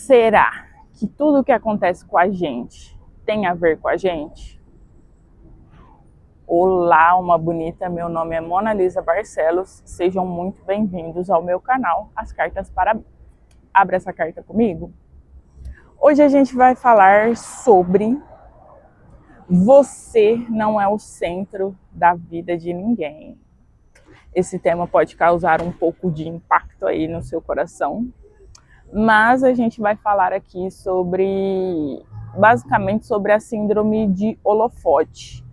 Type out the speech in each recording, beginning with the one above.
Será que tudo que acontece com a gente tem a ver com a gente? Olá, uma bonita, meu nome é Mona Lisa Barcelos, sejam muito bem-vindos ao meu canal, As Cartas para... Abra essa carta comigo. Hoje a gente vai falar sobre você não é o centro da vida de ninguém. Esse tema pode causar um pouco de impacto aí no seu coração, mas a gente vai falar aqui basicamente sobre a síndrome de holofote.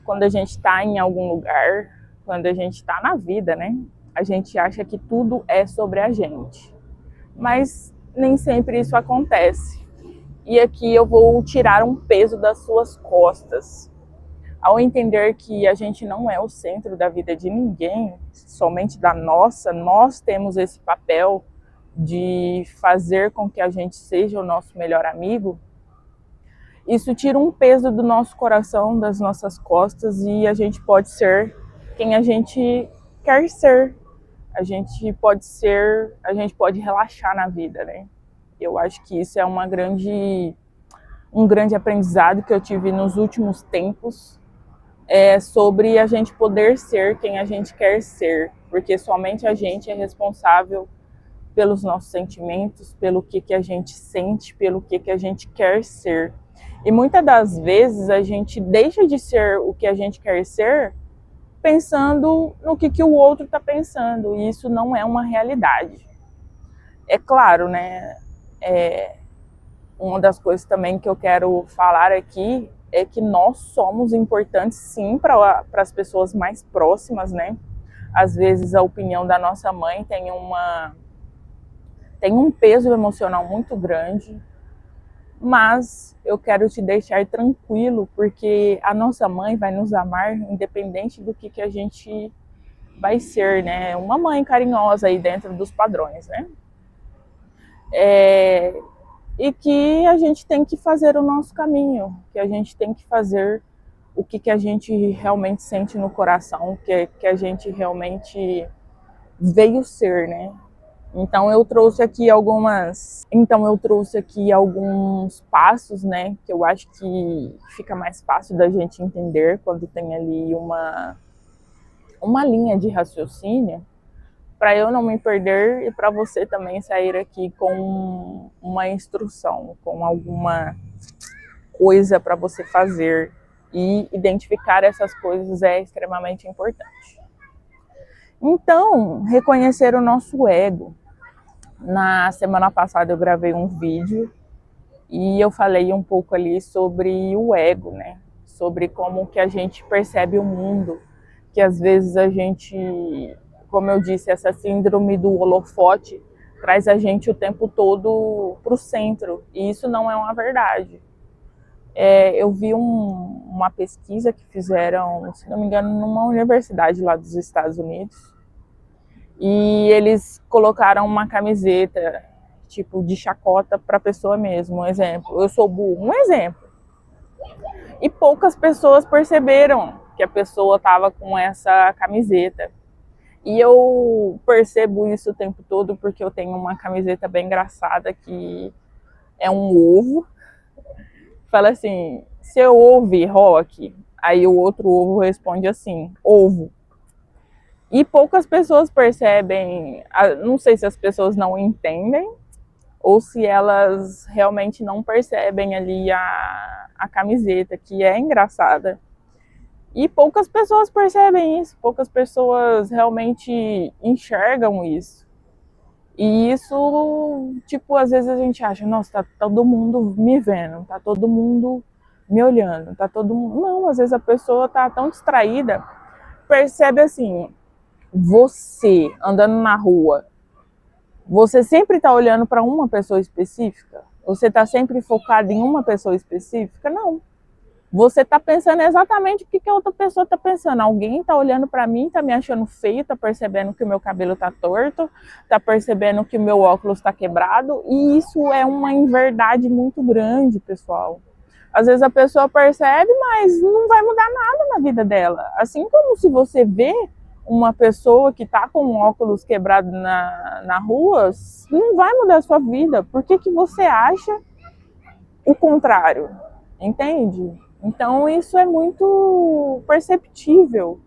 Quando a gente está em algum lugar, quando a gente está na vida, né? A gente acha que tudo é sobre a gente, mas nem sempre isso acontece. E aqui eu vou tirar um peso das suas costas. Ao entender que a gente não é o centro da vida de ninguém, somente da nossa, nós temos esse papel de fazer com que a gente seja o nosso melhor amigo, isso tira um peso do nosso coração, das nossas costas, e a gente pode ser quem a gente quer ser. A gente pode relaxar na vida, né? Eu acho que isso é um grande aprendizado que eu tive nos últimos tempos, sobre a gente poder ser quem a gente quer ser, porque somente a gente é responsável pelos nossos sentimentos, pelo que a gente sente, pelo que a gente quer ser. E muitas das vezes a gente deixa de ser o que a gente quer ser pensando no que o outro está pensando, e isso não é uma realidade. É claro, né? Uma das coisas também que eu quero falar aqui é que nós somos importantes sim para as pessoas mais próximas, né? Às vezes a opinião da nossa mãe tem um peso emocional muito grande, mas eu quero te deixar tranquilo, porque a nossa mãe vai nos amar independente do que a gente vai ser, né? Uma mãe carinhosa aí dentro dos padrões, né? E que a gente tem que fazer o nosso caminho, que a gente tem que fazer o que a gente realmente sente no coração, que a gente realmente veio ser, né? Então eu trouxe aqui alguns passos, né, que eu acho que fica mais fácil da gente entender quando tem ali uma linha de raciocínio, para eu não me perder e para você também sair aqui com uma instrução, com alguma coisa para você fazer, e identificar essas coisas é extremamente importante. Então, reconhecer o nosso ego. Na semana passada eu gravei um vídeo e eu falei um pouco ali sobre o ego, né? Sobre como que a gente percebe o mundo, que às vezes a gente, como eu disse, essa síndrome do holofote traz a gente o tempo todo para o centro, e isso não é uma verdade. Eu vi uma pesquisa que fizeram, se não me engano, numa universidade lá dos Estados Unidos, e eles colocaram uma camiseta tipo de chacota para a pessoa mesmo, um exemplo, eu sou burro, um exemplo. E poucas pessoas perceberam que a pessoa estava com essa camiseta. E eu percebo isso o tempo todo porque eu tenho uma camiseta bem engraçada que é um ovo. Fala assim, você ouve rock? Aí o outro ovo responde assim, ovo. E poucas pessoas percebem, não sei se as pessoas não entendem ou se elas realmente não percebem ali a camiseta, que é engraçada. E poucas pessoas percebem isso, poucas pessoas realmente enxergam isso. E isso, tipo, às vezes a gente acha, nossa, tá todo mundo me vendo, tá todo mundo me olhando, tá todo mundo... Não, às vezes a pessoa tá tão distraída, percebe assim, você andando na rua, você sempre está olhando para uma pessoa específica? Você está sempre focado em uma pessoa específica? Não. Você está pensando exatamente o que a outra pessoa está pensando. Alguém está olhando para mim, está me achando feio, está percebendo que o meu cabelo está torto, está percebendo que o meu óculos está quebrado, e isso é uma inverdade muito grande, pessoal. Às vezes a pessoa percebe, mas não vai mudar nada na vida dela. Assim como se você vê uma pessoa que tá com um óculos quebrado na rua, não vai mudar a sua vida. Por que que você acha o contrário? Entende? Então isso é muito perceptível.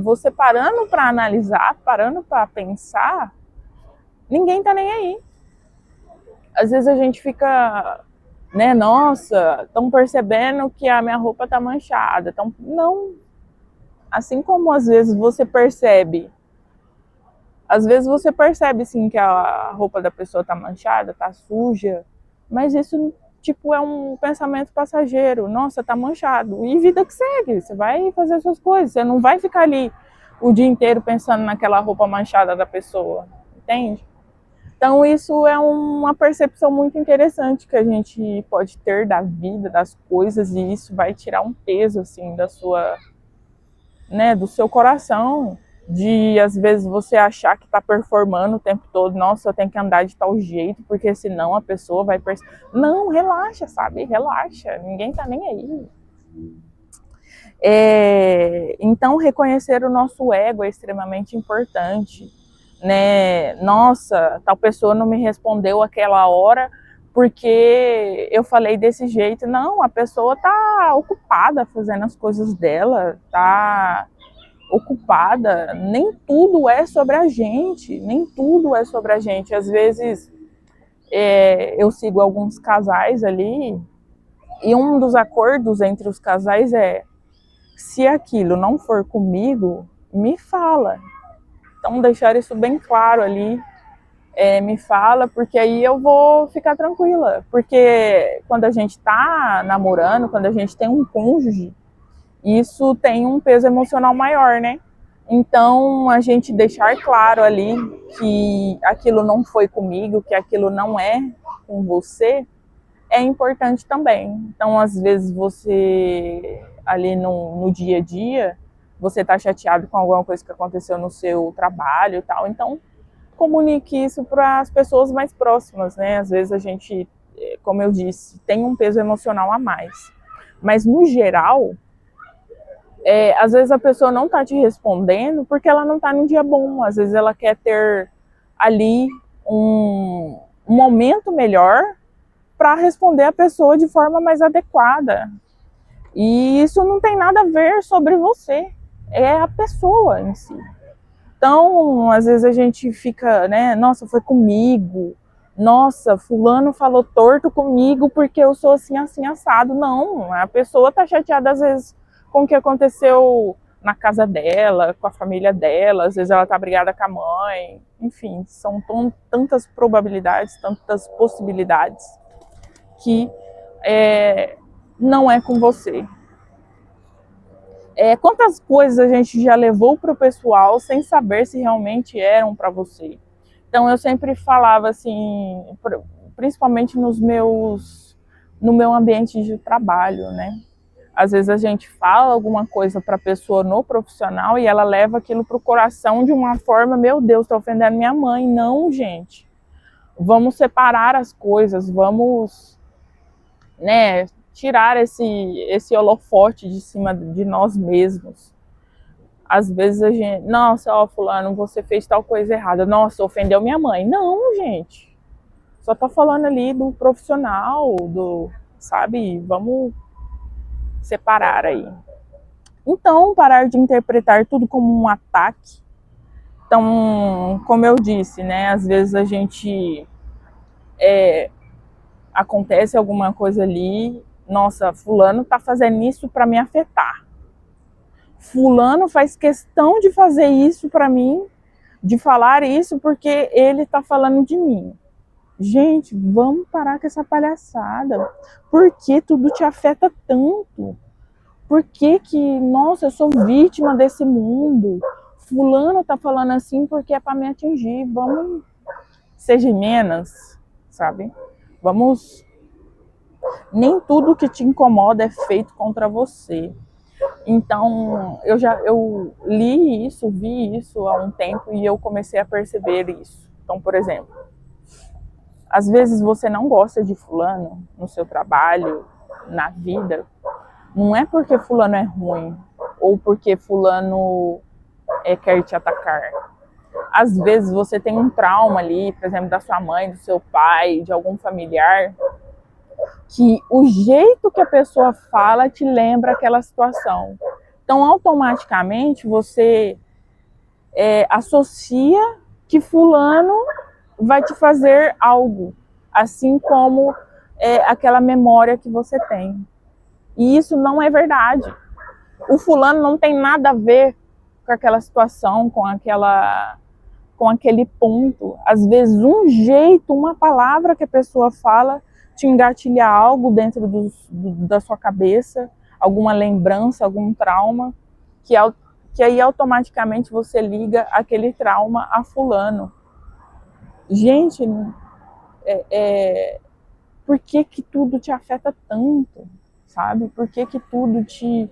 Você parando para analisar, parando para pensar, ninguém tá nem aí. Às vezes a gente fica, né, nossa, estão percebendo que a minha roupa tá manchada. Não, assim como às vezes você percebe sim que a roupa da pessoa tá manchada, tá suja, mas isso tipo é um pensamento passageiro. Nossa, tá manchado. E vida que segue, você vai fazer as suas coisas, você não vai ficar ali o dia inteiro pensando naquela roupa manchada da pessoa, entende? Então isso é uma percepção muito interessante que a gente pode ter da vida, das coisas, e isso vai tirar um peso assim da sua, né, do seu coração, de às vezes você achar que está performando o tempo todo, nossa, eu tenho que andar de tal jeito, porque senão a pessoa vai não, relaxa, sabe? Relaxa, ninguém tá nem aí. Então reconhecer o nosso ego é extremamente importante, né? Nossa, tal pessoa não me respondeu aquela hora porque eu falei desse jeito. Não, a pessoa tá ocupada fazendo as coisas dela, tá ocupada. Nem tudo é sobre a gente, nem tudo é sobre a gente. Às vezes eu sigo alguns casais ali e um dos acordos entre os casais é: se aquilo não for comigo, me fala. Então deixar isso bem claro ali, me fala, porque aí eu vou ficar tranquila. Porque quando a gente tá namorando, quando a gente tem um cônjuge, isso tem um peso emocional maior, né? Então, a gente deixar claro ali que aquilo não foi comigo, que aquilo não é com você, é importante também. Então, às vezes, você ali no dia a dia, você está chateado com alguma coisa que aconteceu no seu trabalho e tal, então comunique isso para as pessoas mais próximas, né? Às vezes a gente, como eu disse, tem um peso emocional a mais. Mas, no geral, às vezes a pessoa não está te respondendo porque ela não está num dia bom. Às vezes ela quer ter ali um momento melhor para responder a pessoa de forma mais adequada. E isso não tem nada a ver sobre você, é a pessoa em si. Então, às vezes a gente fica, né, nossa, foi comigo, nossa, fulano falou torto comigo porque eu sou assim, assim, assado. Não, a pessoa tá chateada às vezes com o que aconteceu na casa dela, com a família dela, às vezes ela tá brigada com a mãe, enfim, são tantas probabilidades, tantas possibilidades que não é com você. Quantas coisas a gente já levou para o pessoal sem saber se realmente eram para você? Então eu sempre falava assim, principalmente no meu ambiente de trabalho, né? Às vezes a gente fala alguma coisa para a pessoa no profissional e ela leva aquilo para o coração de uma forma, meu Deus, está ofendendo minha mãe. Não, gente. Vamos separar as coisas, vamos, né, tirar esse holofote de cima de nós mesmos. Às vezes a gente, nossa, ó, fulano, você fez tal coisa errada. Nossa, ofendeu minha mãe. Não, gente. Só tá falando ali do profissional, sabe? Vamos separar aí. Então, parar de interpretar tudo como um ataque. Então, como eu disse, né? Às vezes a gente acontece alguma coisa ali, nossa, fulano tá fazendo isso para me afetar. Fulano faz questão de fazer isso para mim, de falar isso porque ele tá falando de mim. Gente, vamos parar com essa palhaçada. Por que tudo te afeta tanto? Por que nossa, eu sou vítima desse mundo? Fulano tá falando assim porque é para me atingir. Vamos ser gemenas, sabe? Vamos. Nem tudo que te incomoda é feito contra você. Então, eu li isso, vi isso há um tempo e eu comecei a perceber isso. Então, por exemplo, às vezes você não gosta de fulano no seu trabalho, na vida, não é porque fulano é ruim ou porque fulano quer te atacar. Às vezes você tem um trauma ali, por exemplo, da sua mãe, do seu pai, de algum familiar, que o jeito que a pessoa fala te lembra aquela situação. Então, automaticamente, você associa que fulano vai te fazer algo, assim como aquela memória que você tem. E isso não é verdade. O fulano não tem nada a ver com aquela situação, com aquele ponto. Às vezes um jeito, uma palavra que a pessoa fala te engatilha algo dentro da sua cabeça, alguma lembrança, algum trauma, que aí automaticamente você liga aquele trauma a fulano. Gente, por que que tudo te afeta tanto, sabe? Por que que tudo te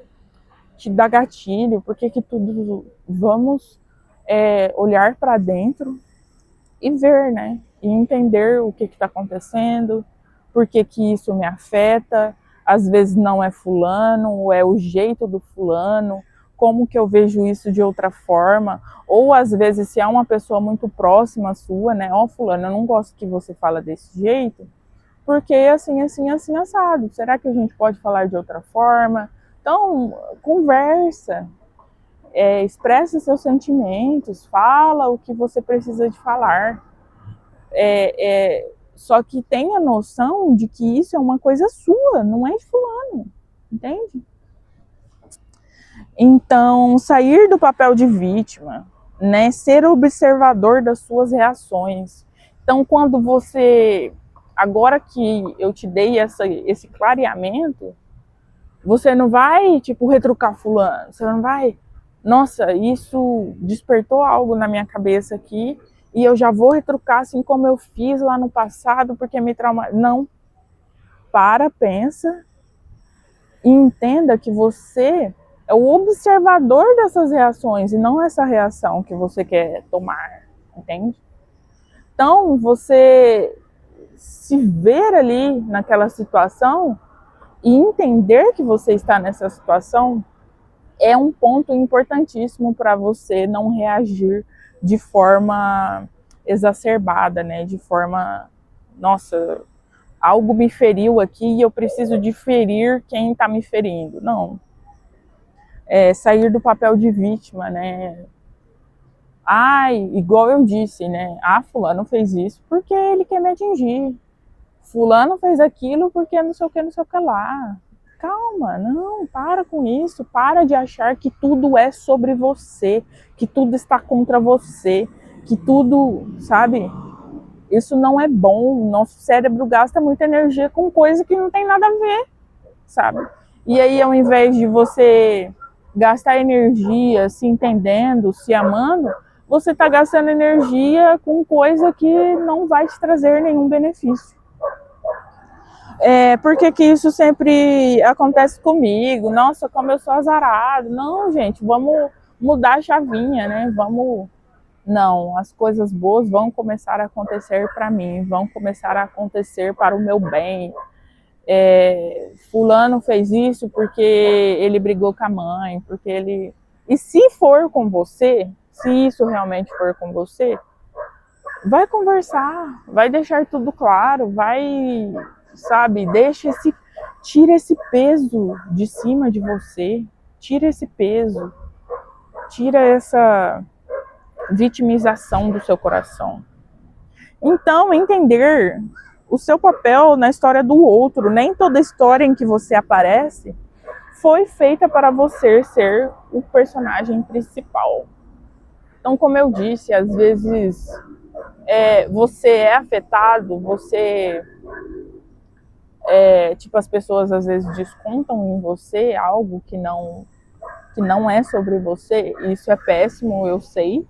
dá gatilho? Por que que tudo... Vamos olhar para dentro e ver, né? E entender o que está acontecendo, por que que isso me afeta. Às vezes não é fulano, ou é o jeito do fulano, como que eu vejo isso de outra forma. Ou às vezes se é uma pessoa muito próxima sua, né? Ó, fulano, eu não gosto que você fala desse jeito, porque assim, assim, assim, assado. Será que a gente pode falar de outra forma? Então, conversa, expressa seus sentimentos, fala o que você precisa de falar. Só que tenha noção de que isso é uma coisa sua, não é de fulano, entende? Então, sair do papel de vítima, né, ser observador das suas reações. Então, quando você, agora que eu te dei esse clareamento, você não vai, tipo, retrucar fulano, você não vai, nossa, isso despertou algo na minha cabeça aqui, e eu já vou retrucar assim como eu fiz lá no passado, porque me trauma. Não. Pensa e entenda que você é o observador dessas reações e não essa reação que você quer tomar, entende? Então, você se ver ali naquela situação e entender que você está nessa situação é um ponto importantíssimo para você não reagir de forma exacerbada, né? De forma, nossa, algo me feriu aqui e eu preciso de ferir quem está me ferindo. Não. Sair do papel de vítima, né? Ai, igual eu disse, né? Ah, fulano fez isso porque ele quer me atingir. Fulano fez aquilo porque não sei o que, não sei o que lá. Calma, não, para com isso. Para de achar que tudo é sobre você, que tudo está contra você, que tudo, sabe? Isso não é bom. Nosso cérebro gasta muita energia com coisa que não tem nada a ver, sabe? E aí, ao invés de você gastar energia se entendendo, se amando, você está gastando energia com coisa que não vai te trazer nenhum benefício. Por que que isso sempre acontece comigo? Nossa, como eu sou azarado. Não, gente, vamos mudar a chavinha, né? Não, as coisas boas vão começar a acontecer para mim, vão começar a acontecer para o meu bem. Fulano fez isso porque ele brigou com a mãe, porque ele... E se for com você, se isso realmente for com você, vai conversar, vai deixar tudo claro, vai, sabe, tira esse peso de cima de você, tira esse peso, tira essa vitimização do seu coração. Então, entender o seu papel na história do outro, nem toda história em que você aparece foi feita para você ser o personagem principal. Então, como eu disse, às vezes você é afetado, tipo, as pessoas às vezes descontam em você algo que não é sobre você, e isso é péssimo, eu sei.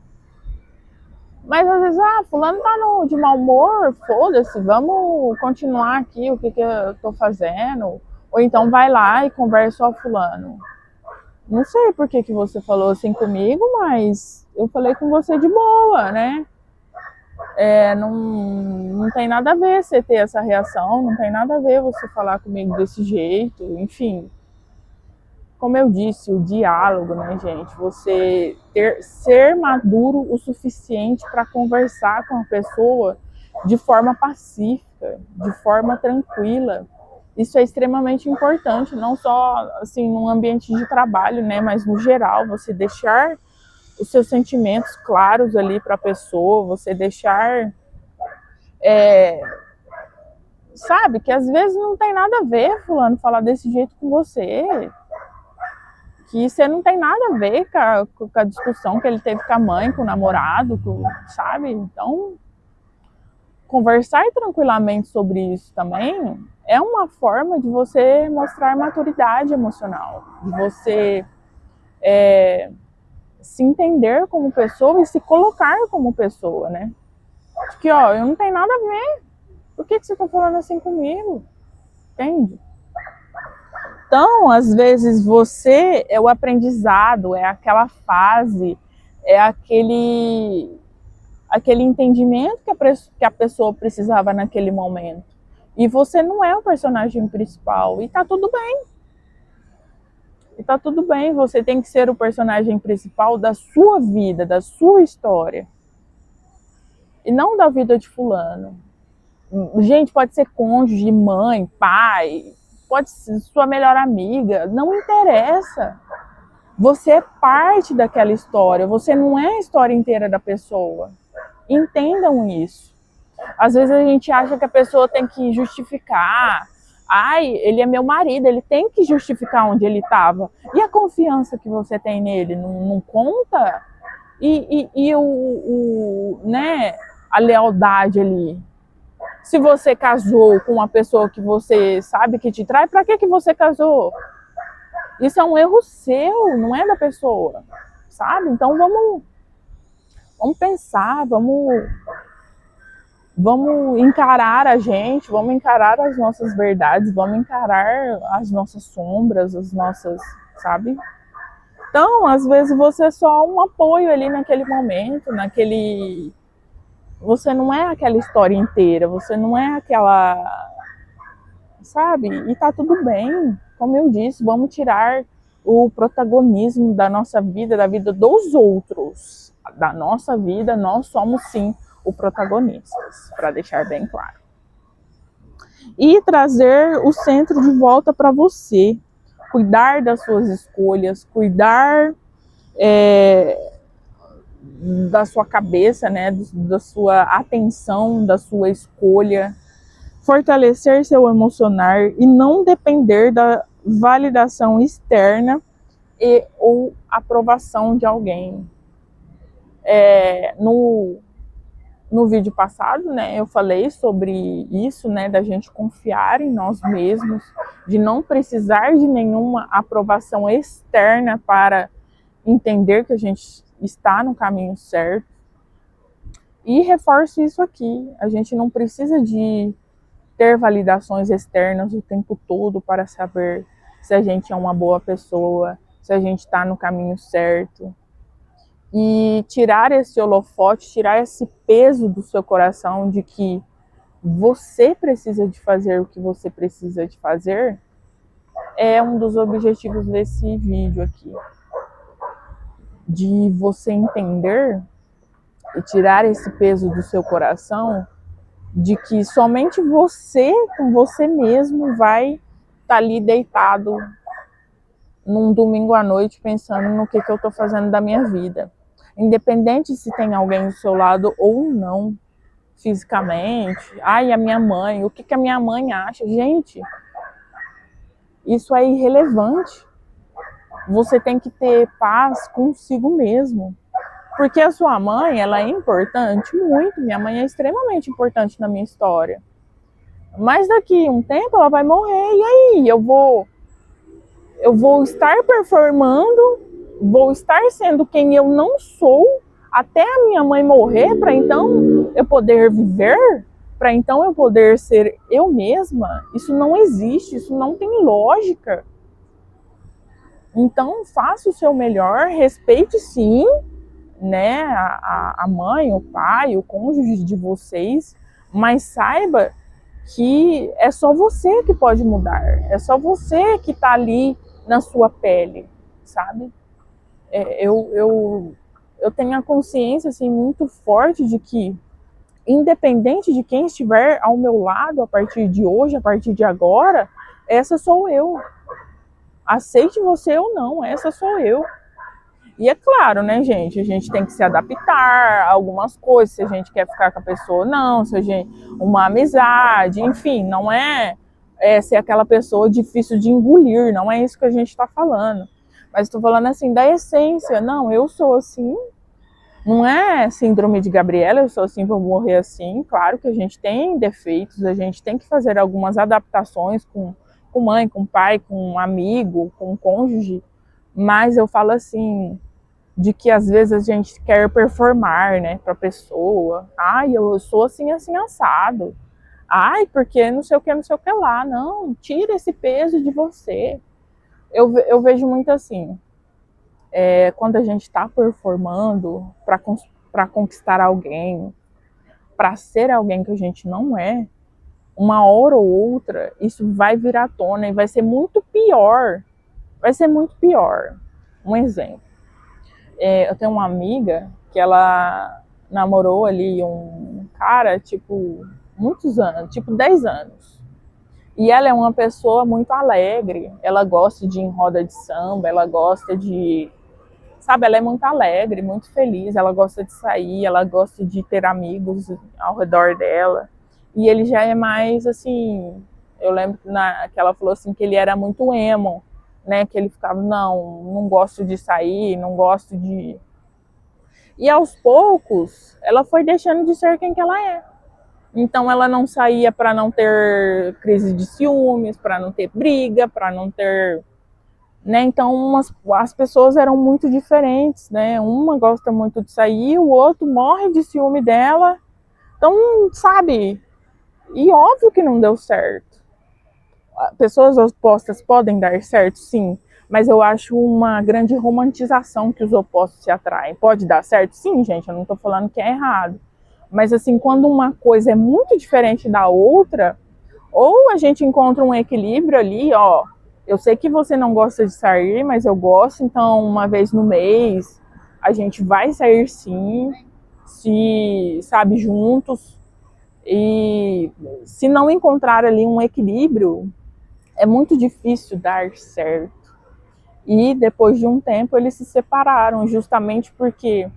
Mas às vezes, fulano tá de mau humor, foda-se, vamos continuar aqui o que eu tô fazendo. Ou então vai lá e conversa, fulano. Não sei por que você falou assim comigo, mas eu falei com você de boa, né? Não tem nada a ver você ter essa reação, não tem nada a ver você falar comigo desse jeito, enfim. como eu disse, o diálogo, né, gente? Você ser maduro o suficiente para conversar com a pessoa de forma pacífica, de forma tranquila. Isso é extremamente importante, não só assim num ambiente de trabalho, né, mas no geral, você deixar os seus sentimentos claros ali para a pessoa, você deixar, sabe, que às vezes não tem nada a ver fulano falar desse jeito com você, que você não tem nada a ver com a discussão que ele teve com a mãe, com o namorado, sabe? Então, conversar tranquilamente sobre isso também é uma forma de você mostrar maturidade emocional, de você se entender como pessoa e se colocar como pessoa, né? De que, ó, eu não tenho nada a ver. Por que você tá falando assim comigo? Entende? Então, às vezes, você é o aprendizado, é aquela fase, é aquele entendimento que a pessoa precisava naquele momento. E você não é o personagem principal. E tá tudo bem. E tá tudo bem. Você tem que ser o personagem principal da sua vida, da sua história. E não da vida de fulano. Gente, pode ser cônjuge, mãe, pai, pode ser sua melhor amiga, não interessa. Você é parte daquela história, você não é a história inteira da pessoa. Entendam isso. Às vezes a gente acha que a pessoa tem que justificar. Ai, ele é meu marido, ele tem que justificar onde ele estava. E a confiança que você tem nele não conta? E né, a lealdade ali? Se você casou com uma pessoa que você sabe que te trai, para que você casou? Isso é um erro seu, não é da pessoa, sabe? Então vamos pensar, vamos encarar a gente, vamos encarar as nossas verdades, vamos encarar as nossas sombras, as nossas, sabe? Então, às vezes você é só um apoio ali naquele momento, você não é aquela história inteira, você não é aquela, sabe? E tá tudo bem. Como eu disse, vamos tirar o protagonismo da nossa vida, da vida dos outros. Da nossa vida, nós somos sim os protagonistas, para deixar bem claro. E trazer o centro de volta para você. Cuidar das suas escolhas, cuidar da sua cabeça, né? Da sua atenção, da sua escolha. Fortalecer seu emocional e não depender da validação externa e ou aprovação de alguém. No vídeo passado, né, eu falei sobre isso, né, da gente confiar em nós mesmos, de não precisar de nenhuma aprovação externa para entender que a gente está no caminho certo. E reforço isso aqui, a gente não precisa de ter validações externas o tempo todo para saber se a gente é uma boa pessoa, se a gente está no caminho certo. E tirar esse holofote, tirar esse peso do seu coração de que você precisa de fazer o que você precisa de fazer, é um dos objetivos desse vídeo aqui. De você entender e tirar esse peso do seu coração de que somente você, com você mesmo, vai estar ali deitado num domingo à noite pensando no que eu estou fazendo da minha vida. Independente se tem alguém do seu lado ou não, fisicamente. Ai, a minha mãe, o que a minha mãe acha? Gente, isso é irrelevante. Você tem que ter paz consigo mesmo. Porque a sua mãe, ela é importante, muito. Minha mãe é extremamente importante na minha história. Mas daqui a um tempo ela vai morrer. E aí? Eu vou estar performando, vou estar sendo quem eu não sou até a minha mãe morrer para então eu poder viver? Para então eu poder ser eu mesma? Isso não existe, isso não tem lógica. Então faça o seu melhor, respeite sim, né, a mãe, o pai, o cônjuge de vocês, mas saiba que é só você que pode mudar, é só você que está ali na sua pele, sabe? Eu tenho a consciência assim, muito forte de que, independente de quem estiver ao meu lado a partir de hoje, a partir de agora, essa sou eu. Aceite você ou não, essa sou eu. E é claro, né, gente, a gente tem que se adaptar a algumas coisas, se a gente quer ficar com a pessoa ou não, se a gente, uma amizade, enfim, não é ser aquela pessoa difícil de engolir, não é isso que a gente está falando. Mas estou falando assim, da essência, não, eu sou assim, não é síndrome de Gabriela, eu sou assim, vou morrer assim. Claro que a gente tem defeitos, a gente tem que fazer algumas adaptações com mãe, com pai, com amigo, com cônjuge, mas eu falo assim, de que às vezes a gente quer performar, né, para a pessoa. Ai, eu sou assim, assim, assado. Ai, porque não sei o que, não sei o que lá. Não, tira esse peso de você. Eu vejo muito assim, quando a gente está performando para conquistar alguém, para ser alguém que a gente não é, uma hora ou outra, isso vai vir à tona e vai ser muito pior. Vai ser muito pior. Um exemplo. Eu tenho uma amiga que ela namorou ali um cara, tipo, muitos anos, tipo 10 anos. E ela é uma pessoa muito alegre, ela gosta de ir em roda de samba, ela gosta de, sabe, ela é muito alegre, muito feliz, ela gosta de sair, ela gosta de ter amigos ao redor dela. E ele já é mais assim, eu lembro que ela falou assim que ele era muito emo, né, que ele ficava, não gosto de sair, não gosto de. E aos poucos, ela foi deixando de ser quem que ela é. Então ela não saía para não ter crise de ciúmes, para não ter briga, para não ter, né? Então as pessoas eram muito diferentes, né? Uma gosta muito de sair, o outro morre de ciúme dela. Então, sabe? E óbvio que não deu certo. Pessoas opostas podem dar certo, sim, mas eu acho uma grande romantização que os opostos se atraem. Pode dar certo? Sim, gente, eu não estou falando que é errado. Mas assim, quando uma coisa é muito diferente da outra, ou a gente encontra um equilíbrio ali, ó, eu sei que você não gosta de sair, mas eu gosto, então uma vez no mês a gente vai sair sim, se, sabe, juntos. E se não encontrar ali um equilíbrio, é muito difícil dar certo. E depois de um tempo eles se separaram, justamente porque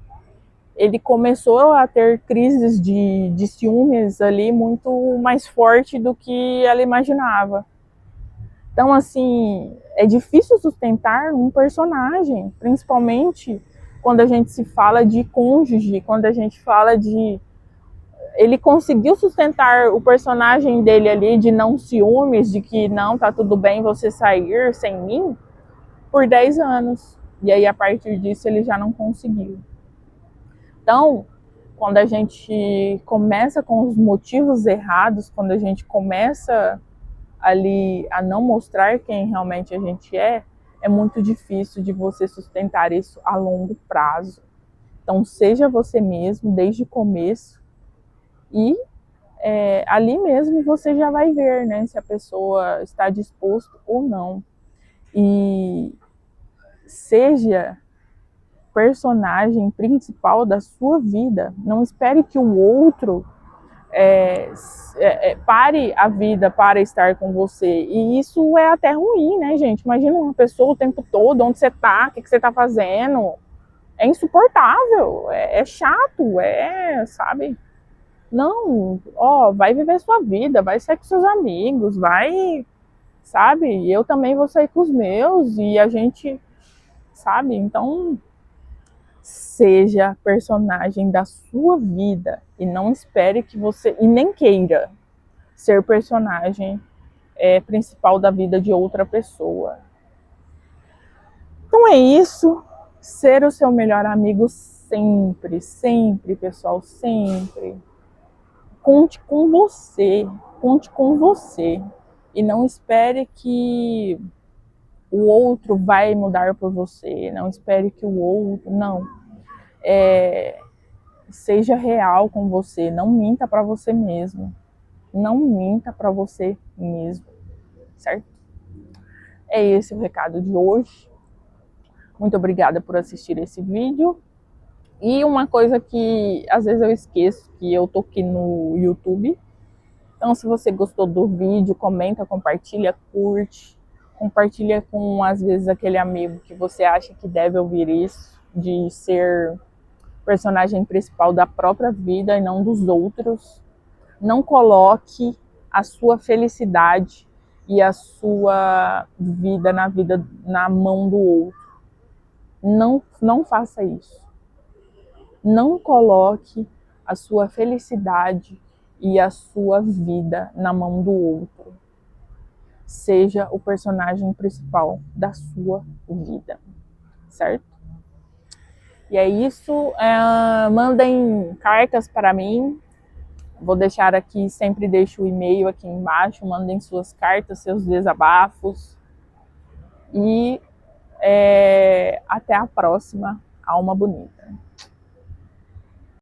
ele começou a ter crises de ciúmes ali muito mais forte do que ela imaginava. Então, assim, é difícil sustentar um personagem, principalmente quando a gente se fala de cônjuge, quando a gente fala de. Ele conseguiu sustentar o personagem dele ali de não ciúmes, de que não, tá tudo bem você sair sem mim, por 10 anos. E aí, a partir disso, ele já não conseguiu. Então, quando a gente começa com os motivos errados, quando a gente começa ali a não mostrar quem realmente a gente é muito difícil de você sustentar isso a longo prazo. Então, seja você mesmo desde o começo e ali mesmo você já vai ver, né, se a pessoa está disposto ou não. E seja personagem principal da sua vida. Não espere que o outro pare a vida para estar com você. E isso é até ruim, né, gente? Imagina uma pessoa o tempo todo, onde você tá, o que você tá fazendo. É insuportável, é chato, sabe? Não, ó, vai viver sua vida, vai sair com seus amigos, vai, sabe? Eu também vou sair com os meus e a gente, sabe? Então, seja personagem da sua vida e não espere que você, e nem queira ser personagem principal da vida de outra pessoa. Então é isso. Ser o seu melhor amigo sempre, sempre, pessoal, sempre. Conte com você, conte com você. E não espere que o outro vai mudar por você. Não espere que o outro. Não. Seja real com você. Não minta para você mesmo. Não minta para você mesmo. Certo? É esse o recado de hoje. Muito obrigada por assistir esse vídeo. E uma coisa que às vezes eu esqueço, que eu tô aqui no YouTube. Então, se você gostou do vídeo, comenta, compartilha, curte. Compartilha com, às vezes, aquele amigo que você acha que deve ouvir isso, de ser personagem principal da própria vida e não dos outros. Não coloque a sua felicidade e a sua vida na mão do outro. Não faça isso. Não coloque a sua felicidade e a sua vida na mão do outro. Seja o personagem principal da sua vida, certo? E é isso. Mandem cartas para mim. Vou deixar aqui, sempre deixo o e-mail aqui embaixo. Mandem suas cartas, seus desabafos. E até a próxima. Alma Bonita.